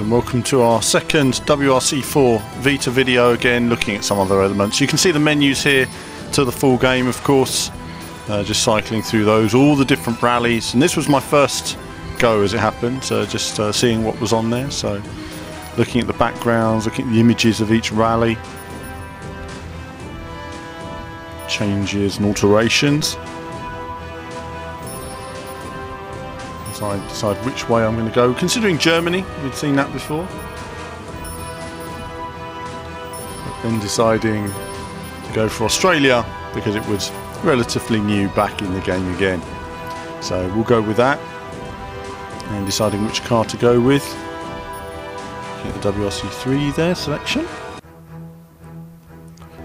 and welcome to our second WRC4 Vita video, again looking at some other elements. You can see the menus here to the full game, of course, just cycling through those, all the different rallies, and this was my first go as it happened, just seeing what was on there, so looking at the backgrounds, looking at the images of each rally, changes and alterations. I decide which way I'm going to go. Considering Germany, we'd seen that before. But then deciding to go for Australia because it was relatively new back in the game again. So we'll go with that. And deciding which car to go with. Get the WRC3 there, selection.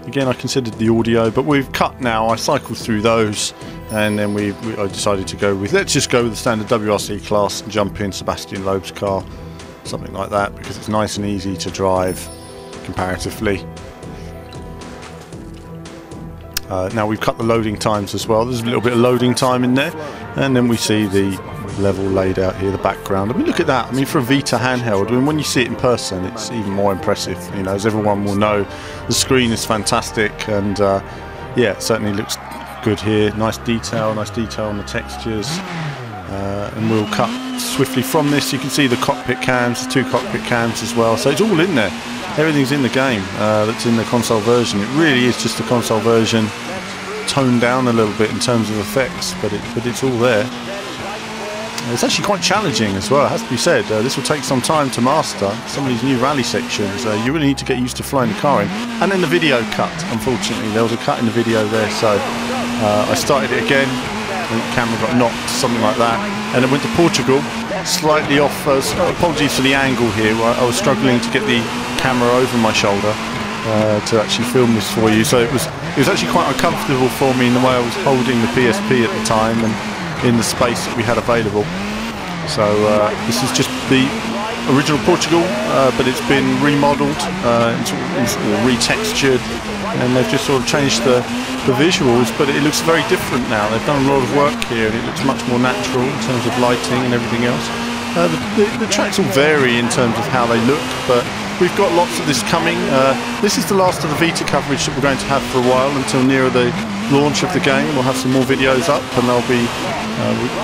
Again, I considered the audio, but we've cut now. I cycled through those. And then I decided to go with, let's just go with the standard WRC class and jump in Sebastian Loeb's car, something like that, because it's nice and easy to drive comparatively. Now we've cut the loading times as well. There's a little bit of loading time in there, and then we see the level laid out here, the background. I mean, look at that. I mean, for a Vita handheld, I mean, when you see it in person, it's even more impressive. You know, as everyone will know, the screen is fantastic, and yeah, it certainly looks good here. Nice detail on the textures, and we'll cut swiftly from this. You can see the cockpit cams, the two cockpit cams as well, so it's all in there. Everything's in the game that's in the console version. It really is just the console version toned down a little bit in terms of effects, but it's all there. It's actually quite challenging as well, it has to be said. This will take some time to master some of these new rally sections. You really need to get used to flying the car in. And then the video cut, unfortunately. There was a cut in the video there, so I started it again, and the camera got knocked, something like that. And then went to Portugal, slightly off. Apologies for the angle here. I was struggling to get the camera over my shoulder to actually film this for you. So it was actually quite uncomfortable for me in the way I was holding the PSP at the time and in the space that we had available. So this is just the original Portugal, but it's been remodeled, retextured, and they've just sort of changed the visuals, but it looks very different now. They've done a lot of work here, and it looks much more natural in terms of lighting and everything else. The tracks will vary in terms of how they look, but we've got lots of this coming. This is the last of the Vita coverage that we're going to have for a while until nearer the launch of the game. We'll have some more videos up, and they'll be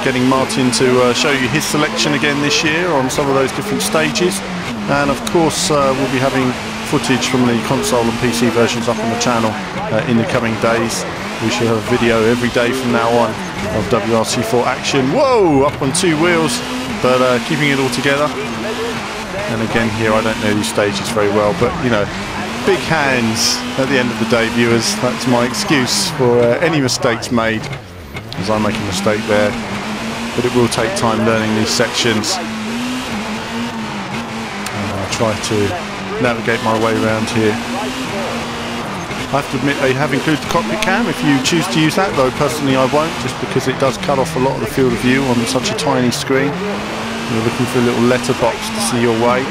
getting Martin to show you his selection again this year on some of those different stages. And of course we'll be having footage from the console and PC versions up on the channel in the coming days. We should have a video every day from now on of WRC4 action. Whoa! Up on two wheels, but keeping it all together. And again here, I don't know these stages very well, but you know, big hands at the end of the day, viewers. That's my excuse for any mistakes made, as I make a mistake there. But it will take time learning these sections. And I'll try to navigate my way around here. I have to admit they have included the cockpit cam if you choose to use that, though personally I won't, just because it does cut off a lot of the field of view on such a tiny screen. You're looking for a little letterbox to see your way.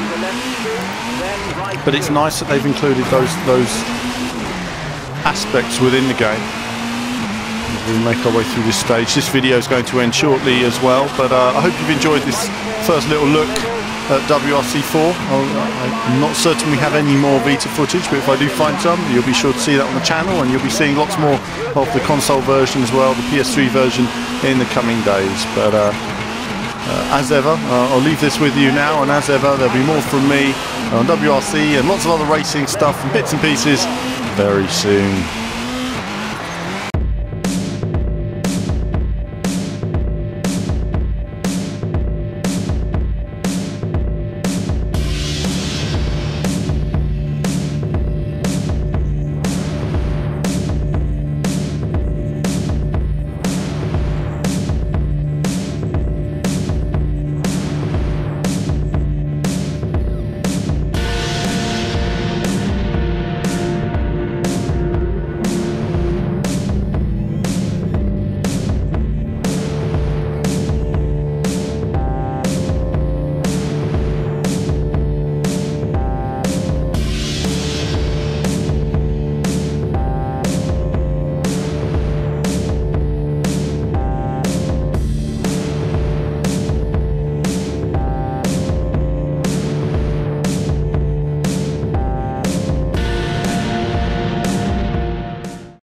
But it's nice that they've included those aspects within the game. As we make our way through this stage. This video is going to end shortly as well, but I hope you've enjoyed this first little look at WRC4. I'm not certain we have any more Vita footage, but if I do find some, you'll be sure to see that on the channel, and you'll be seeing lots more of the console version as well, the PS3 version, in the coming days. But as ever, I'll leave this with you now, and as ever, there'll be more from me on WRC and lots of other racing stuff and bits and pieces very soon.